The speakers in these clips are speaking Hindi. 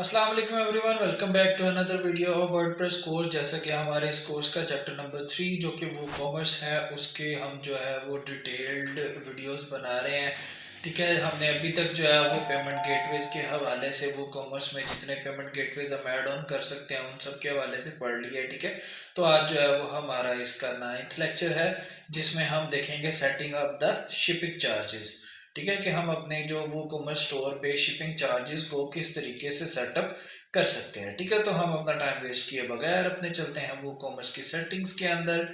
अस्सलाम वालेकुम everyone, welcome back to another video of WordPress course. जैसा कि हमारे इस कोर्स का चैप्टर नंबर 3 जो कि वो कॉमर्स है, उसके हम जो है वो डिटेल्ड वीडियोस बना रहे हैं। ठीक है, हमने अभी तक जो है वो पेमेंट गेटवेज के हवाले से वो कॉमर्स में जितने पेमेंट गेटवेज हम ऐड ऑन कर सकते हैं उन सब के हवाले से पढ़ लिया है। ठीक है, तो आज जो है वो हमारा इसका 9th लेक्चर है, जिसमें हम देखेंगे setting up the shipping charges. ठीक है, कि हम अपने जो वो कॉमर्स स्टोर पे शिपिंग चार्जेस को किस तरीके से सेटअप कर सकते हैं। ठीक है, तो हम अपना टाइम वेस्ट किए बगैर अपने चलते हैं वो कॉमर्स की सेटिंग्स के अंदर,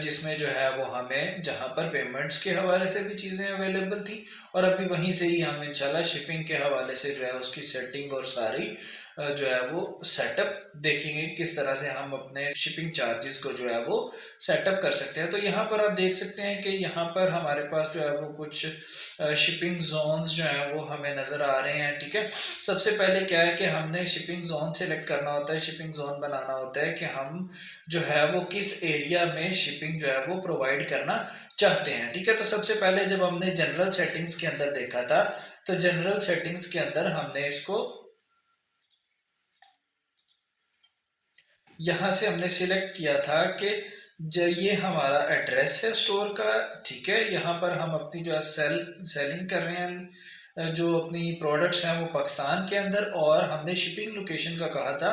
जिसमें जो है वो हमें जहां पर पेमेंट्स के हवाले से भी चीज़ें अवेलेबल थी और अभी वहीं से ही हम इंशाल्लाह शिपिंग के हवाले से जो है उसकी सेटिंग और सारी जो है वो सेटअप देखेंगे, किस तरह से हम अपने शिपिंग चार्जेस को जो है वो सेटअप कर सकते हैं। तो यहाँ पर आप देख सकते हैं कि यहाँ पर हमारे पास जो है वो कुछ शिपिंग जोन्स जो है वो हमें नज़र आ रहे हैं। ठीक है, सबसे पहले क्या है कि हमने शिपिंग जोन सेलेक्ट करना होता है, शिपिंग जोन बनाना होता है कि हम जो है वो किस एरिया में शिपिंग जो है वो प्रोवाइड करना चाहते हैं। ठीक है, तो सबसे पहले जब हमने जनरल सेटिंग्स के अंदर देखा था, तो जनरल सेटिंग्स के अंदर हमने इसको यहाँ से हमने सिलेक्ट किया था कि ये हमारा एड्रेस है स्टोर का। ठीक है, यहाँ पर हम अपनी जो है सेलिंग कर रहे हैं, जो अपनी प्रोडक्ट्स हैं वो पाकिस्तान के अंदर, और हमने शिपिंग लोकेशन का कहा था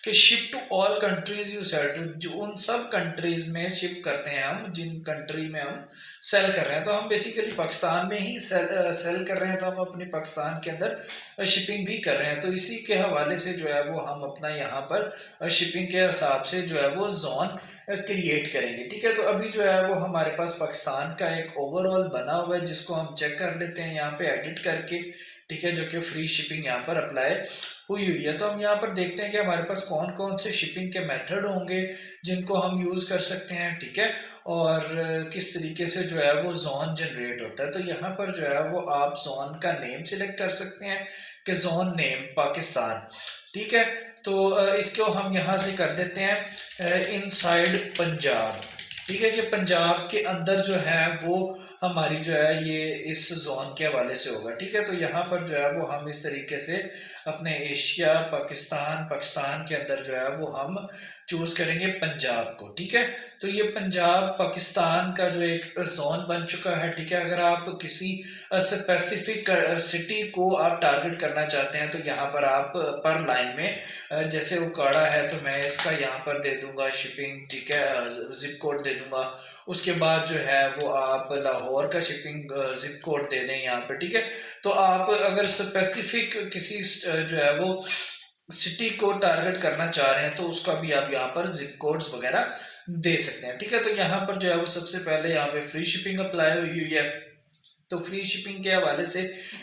कि ship to all countries you sell to, जो उन सब कंट्रीज में शिप करते हैं हम जिन कंट्री में हम सेल कर रहे हैं। तो हम बेसिकली पाकिस्तान में ही सेल कर रहे हैं, तो हम अपने पाकिस्तान के अंदर शिपिंग भी कर रहे हैं। तो इसी के हवाले से जो है वो हम अपना यहाँ पर शिपिंग के हिसाब से जो है वो जोन क्रिएट करेंगे। ठीक है, तो अभी जो है वो हमारे पास पाकिस्तान का एक ओवरऑल बना हुआ है, जिसको हम चेक कर लेते हैं यहाँ पे एडिट करके। ठीक है, जो कि फ्री शिपिंग यहाँ पर अप्लाई हुई हुई है। तो हम यहाँ पर देखते हैं कि हमारे पास कौन कौन से शिपिंग के मेथड होंगे जिनको हम यूज कर सकते हैं। ठीक है, और किस तरीके से जो है वो जोन जनरेट होता है। तो यहाँ पर जो है वो आप जोन का नेम सिलेक्ट कर सकते हैं कि जोन नेम पाकिस्तान। ठीक है, तो इसको हम यहाँ से कर देते हैं इनसाइड पंजाब। ठीक है, कि पंजाब के अंदर जो है वो हमारी जो है ये इस जोन के हवाले से होगा। ठीक है, तो यहाँ पर जो है वो हम इस तरीके से अपने एशिया पाकिस्तान पाकिस्तान के अंदर जो है वो हम चूज करेंगे पंजाब को। ठीक है, तो ये पंजाब पाकिस्तान का जो एक जोन बन चुका है। ठीक है, अगर आप किसी स्पेसिफिक सिटी को आप टारगेट करना चाहते हैं तो यहाँ पर आप पर लाइन में जैसे उकाड़ा है तो मैं इसका यहाँ पर दे दूंगा शिपिंग। ठीक है, जिप कोड दे दूंगा। उसके बाद जो है वो आप लाहौर का शिपिंग जिप कोड दे दें यहाँ पे। ठीक है, तो आप अगर स्पेसिफिक किसी जो है वो सिटी को टारगेट करना चाह रहे हैं तो उसका भी आप यहाँ पर जिप कोड्स वगैरह दे सकते हैं। ठीक है, तो यहाँ पर जो है वो सबसे पहले यहाँ पे फ्री शिपिंग अप्लाई हुई हुई है। तो फ्री शिपिंग के हवाले से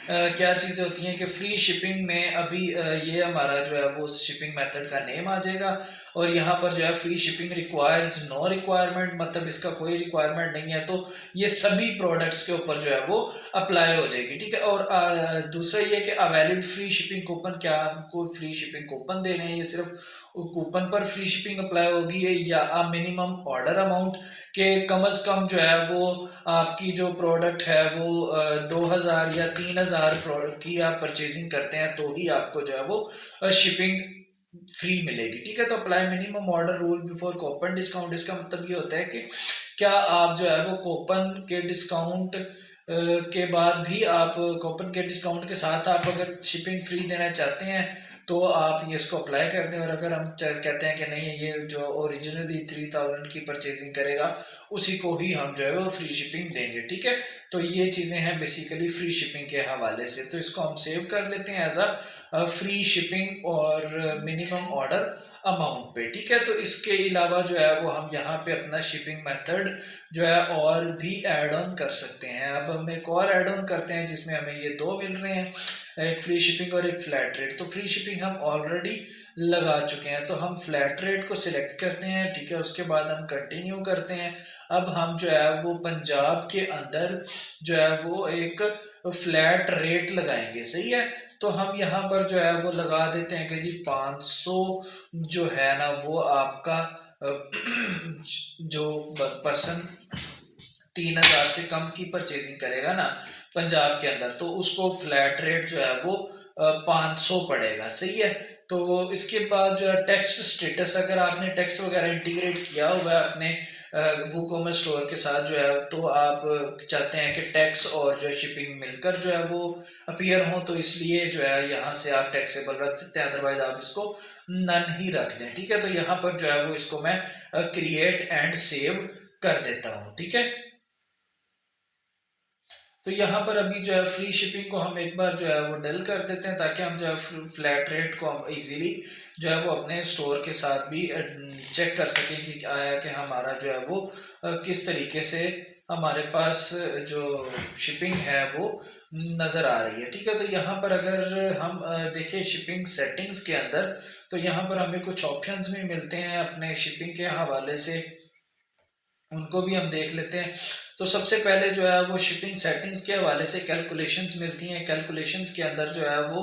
क्या चीज़ें होती हैं कि फ्री शिपिंग में अभी ये हमारा जो है वो शिपिंग मेथड का नेम आ जाएगा, और यहाँ पर जो है free shipping requires no requirement, मतलब इसका कोई रिक्वायरमेंट नहीं है। तो ये सभी प्रोडक्ट्स के ऊपर जो है वो अप्लाई हो जाएगी। ठीक है, और दूसरा ये कि अवेलिड फ्री शिपिंग कूपन, क्या हमको फ्री शिपिंग कूपन दे रहे हैं, ये सिर्फ कूपन पर फ्री शिपिंग अप्लाई होगी है, या मिनिमम ऑर्डर अमाउंट के कम अज कम जो है वो आपकी जो प्रोडक्ट है वो 2000 या 3000 प्रोडक्ट की आप परचेजिंग करते हैं तो ही आपको जो है वो शिपिंग फ्री मिलेगी। ठीक है, तो apply minimum order rule before coupon discount, इसका मतलब ये होता है कि क्या आप जो है वो कूपन के डिस्काउंट के बाद भी आप कूपन के डिस्काउंट के साथ आप अगर शिपिंग फ्री देना चाहते हैं तो आप ये इसको अप्लाई कर दें। और अगर हम कहते हैं कि नहीं, ये जो ओरिजिनली 3000 की परचेजिंग करेगा उसी को ही हम जो है वो फ्री शिपिंग देंगे। ठीक है, तो ये चीज़ें हैं बेसिकली फ्री शिपिंग के हवाले से। तो इसको हम सेव कर लेते हैं एज अ फ्री शिपिंग और मिनिमम ऑर्डर अमाउंट पे। ठीक है, तो इसके अलावा जो है वो हम यहाँ पे अपना शिपिंग मेथड जो है और भी ऐड ऑन कर सकते हैं। अब हम एक और ऐड ऑन करते हैं जिसमें हमें ये दो मिल रहे हैं, एक फ्री शिपिंग और एक फ्लैट रेट। तो फ्री शिपिंग हम ऑलरेडी लगा चुके हैं, तो हम फ्लैट रेट को सिलेक्ट करते हैं। ठीक है, उसके बाद हम कंटिन्यू करते हैं। अब हम जो है वो पंजाब के अंदर जो है वो एक फ्लैट रेट लगाएंगे। सही है, तो हम यहाँ पर जो है वो लगा देते हैं कि जी 500 जो है ना वो आपका जो पर्सन 3000 से कम की परचेजिंग करेगा ना पंजाब के अंदर, तो उसको फ्लैट रेट जो है वो 500 पड़ेगा। सही है, तो इसके बाद जो है टेक्स्ट स्टेटस, अगर आपने टेक्स्ट वगैरह इंटीग्रेट किया हुआ है अपने वूकॉमर्स स्टोर के साथ जो है, तो आप चाहते हैं कि टैक्स और जो है शिपिंग मिलकर जो है वो अपीयर हो, तो इसलिए जो है यहाँ से आप टैक्सेबल रख सकते हैं, अदरवाइज आप इसको नन ही रख दें। ठीक है, तो यहाँ पर जो है वो इसको मैं क्रिएट एंड सेव कर देता हूँ। ठीक है, तो यहाँ पर अभी जो है फ्री शिपिंग को हम एक बार जो है वो डल कर देते हैं, ताकि हम जो है फ्लैट रेट को हम इजीली जो है वो अपने स्टोर के साथ भी चेक कर सकें कि आया कि हमारा जो है वो किस तरीके से हमारे पास जो शिपिंग है वो नज़र आ रही है। ठीक है, तो यहाँ पर अगर हम देखें शिपिंग सेटिंग्स के अंदर, तो यहाँ पर हमें कुछ ऑप्शंस भी मिलते हैं अपने शिपिंग के हवाले से, उनको भी हम देख लेते हैं। तो सबसे पहले जो है वो शिपिंग सेटिंग्स के हवाले से कैलकुलेशंस मिलती हैं। कैलकुलेशंस के अंदर जो है वो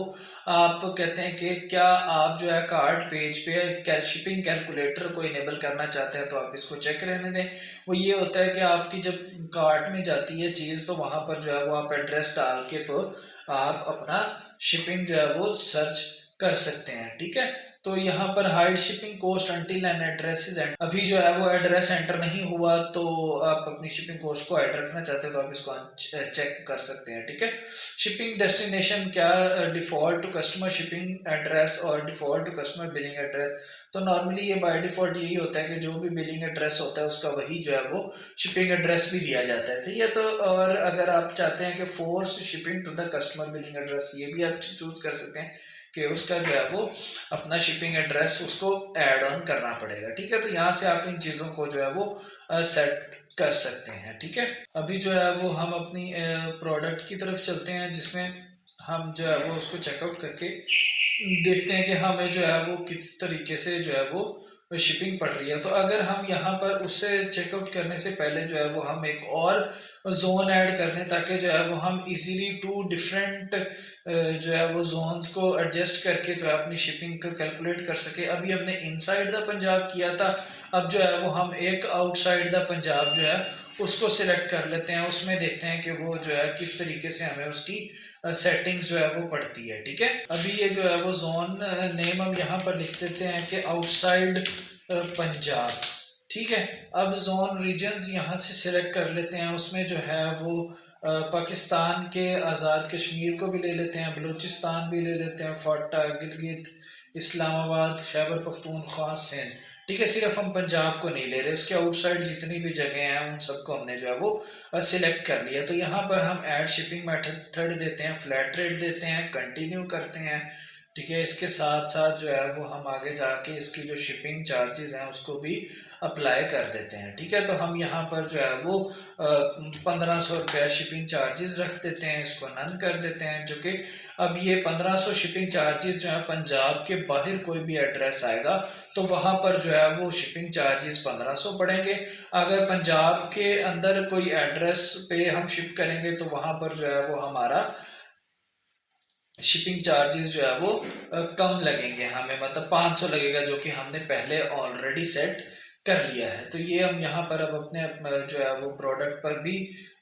आप कहते हैं कि क्या आप जो है कार्ड पेज पे शिपिंग कैलकुलेटर को इनेबल करना चाहते हैं, तो आप इसको चेक रहने दें। वो ये होता है कि आपकी जब कार्ट में जाती है चीज़, तो वहाँ पर जो है वो आप एड्रेस डाल के तो आप अपना शिपिंग जो है वो सर्च कर सकते हैं। ठीक है, तो यहाँ पर hide shipping cost until an address is, अभी जो है वो एड्रेस एंटर नहीं हुआ, तो आप अपनी शिपिंग कॉस्ट को हाइड रखना चाहते हैं तो आप इसको चेक कर सकते हैं। ठीक है, शिपिंग डेस्टिनेशन क्या default to customer shipping address और default to customer billing address, तो नॉर्मली ये बाय डिफॉल्ट यही होता है कि जो भी बिलिंग एड्रेस होता है उसका वही जो है वो शिपिंग एड्रेस भी दिया जाता है। सही है, तो और अगर आप चाहते हैं कि force shipping to the customer billing address, ये भी आप चूज कर सकते हैं कि उसका जो है वो अपना शिपिंग एड्रेस उसको ऐड ऑन करना पड़ेगा। ठीक है, तो यहाँ से आप इन चीज़ों को जो है वो सेट कर सकते हैं। ठीक है, अभी जो है वो हम अपनी प्रोडक्ट की तरफ चलते हैं, जिसमें हम जो है वो उसको चेकआउट करके देखते हैं कि हमें जो है वो किस तरीके से जो है वो शिपिंग पड़ रही है। तो अगर हम यहाँ पर उससे चेकआउट करने से पहले जो है वो हम एक और जोन ऐड कर दें, ताकि जो है वो हम इजीली टू डिफरेंट जो है वो जोन्स को एडजस्ट करके तो अपनी शिपिंग को कैलकुलेट कर सके। अभी हमने इनसाइड द पंजाब किया था, अब जो है वो हम एक आउटसाइड द पंजाब जो है उसको सिलेक्ट कर लेते हैं, उसमें देखते हैं कि वो जो है किस तरीके से हमें उसकी सेटिंग्स जो है वो पड़ती है। ठीक है, अभी ये जो है वो जोन नेम हम यहाँ पर लिख देते हैं कि आउटसाइड पंजाब। ठीक है, अब जोन रीजन्स यहाँ से सिलेक्ट कर लेते हैं, उसमें जो है वो पाकिस्तान के आज़ाद कश्मीर को भी ले लेते हैं, बलूचिस्तान भी ले लेते हैं, फाटा, गिलगित, इस्लामाबाद, खैबर पख्तूनख्वा, सिंध। ठीक है, सिर्फ हम पंजाब को नहीं ले रहे, उसके आउटसाइड जितनी भी जगह हैं उन सबको हमने जो है वो सिलेक्ट कर लिया। तो यहाँ पर हम ऐड शिपिंग मेथड देते हैं, फ्लैट रेट देते हैं, कंटिन्यू करते हैं। ठीक है, इसके साथ साथ जो है वो हम आगे जाके इसकी जो शिपिंग चार्जेस हैं उसको भी अप्लाई कर देते हैं। ठीक है, तो हम यहाँ पर जो है वो 1500 रुपया शिपिंग चार्जेस रख देते हैं, इसको नन कर देते हैं, जो कि अब ये 1500 शिपिंग चार्जेस जो है पंजाब के बाहर कोई भी एड्रेस आएगा तो वहाँ पर जो है वो शिपिंग चार्जेस 1500 पड़ेंगे। अगर पंजाब के अंदर कोई एड्रेस पे हम शिप करेंगे तो वहाँ पर जो है वो हमारा शिपिंग चार्जेस जो है वो कम लगेंगे हमें, मतलब 500 लगेगा, जो कि हमने पहले ऑलरेडी सेट कर लिया है। तो ये हम यहाँ पर अब अपने जो है वो प्रोडक्ट पर भी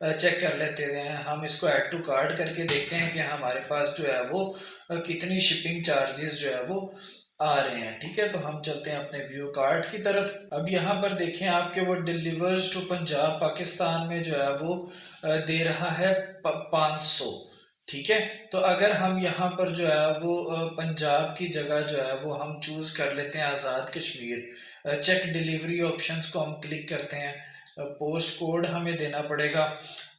चेक कर लेते हैं। हम इसको ऐड टू कार्ट करके देखते हैं कि हमारे पास जो है वो कितनी शिपिंग चार्जेस जो है वो आ रहे हैं। ठीक है, तो हम चलते हैं अपने व्यू कार्ट की तरफ। अब यहाँ पर देखें आपके वो डिलीवर्स टू पंजाब पाकिस्तान में जो है वो दे रहा है 500। ठीक है, तो अगर हम यहाँ पर जो है वो पंजाब की जगह जो है वो हम चूज कर लेते हैं Azad Kashmir, check delivery options को हम क्लिक करते हैं, पोस्ट कोड हमें देना पड़ेगा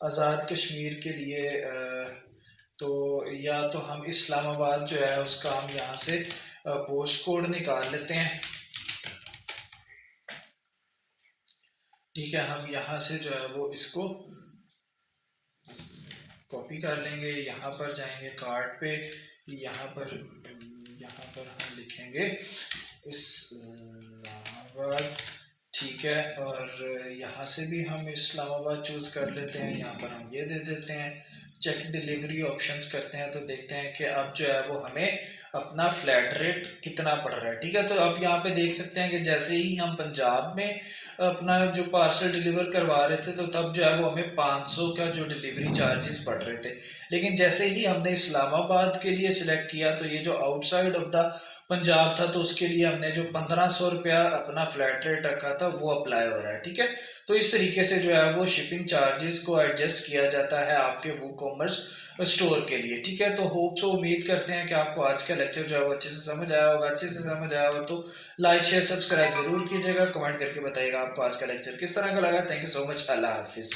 आज़ाद कश्मीर के लिए, तो या तो हम इस्लामाबाद जो है उसका हम यहाँ से पोस्ट कोड निकाल लेते हैं। ठीक है, हम यहाँ से जो है वो इसको कॉपी कर लेंगे, यहाँ पर जाएंगे कार्ड पे, यहाँ पर हम लिखेंगे इस्लामाबाद। ठीक है, और यहाँ से भी हम इस्लामाबाद चूज कर लेते हैं, यहाँ पर हम ये दे देते हैं, चेक डिलीवरी ऑप्शंस करते हैं तो देखते हैं कि अब जो है वो हमें अपना फ्लैट रेट कितना पड़ रहा है। ठीक है, तो अब यहाँ पे देख सकते हैं कि जैसे ही हम पंजाब में अपना जो पार्सल डिलीवर करवा रहे थे तो तब जो है वो हमें 500 का जो डिलीवरी चार्जेस पड़ रहे थे। लेकिन जैसे ही हमने इस्लामाबाद के लिए सिलेक्ट किया तो ये जो आउटसाइड ऑफ द पंजाब था तो उसके लिए हमने जो 1500 रुपया अपना फ्लैट रेट रखा था वो अप्लाई हो रहा है। ठीक है, तो इस तरीके से जो है वो शिपिंग चार्जेस को एडजस्ट किया जाता है आपके वो कॉमर्स स्टोर के लिए। ठीक है, तो होप सो उम्मीद करते हैं कि आपको आज का लेक्चर जो है वो अच्छे से समझ आया होगा। अच्छे से समझ आया हो तो लाइक शेयर सब्सक्राइब जरूर कीजिएगा, कमेंट करके बताइएगा आपको आज का लेक्चर किस तरह का लगा। Thank you so much, Allah Hafiz.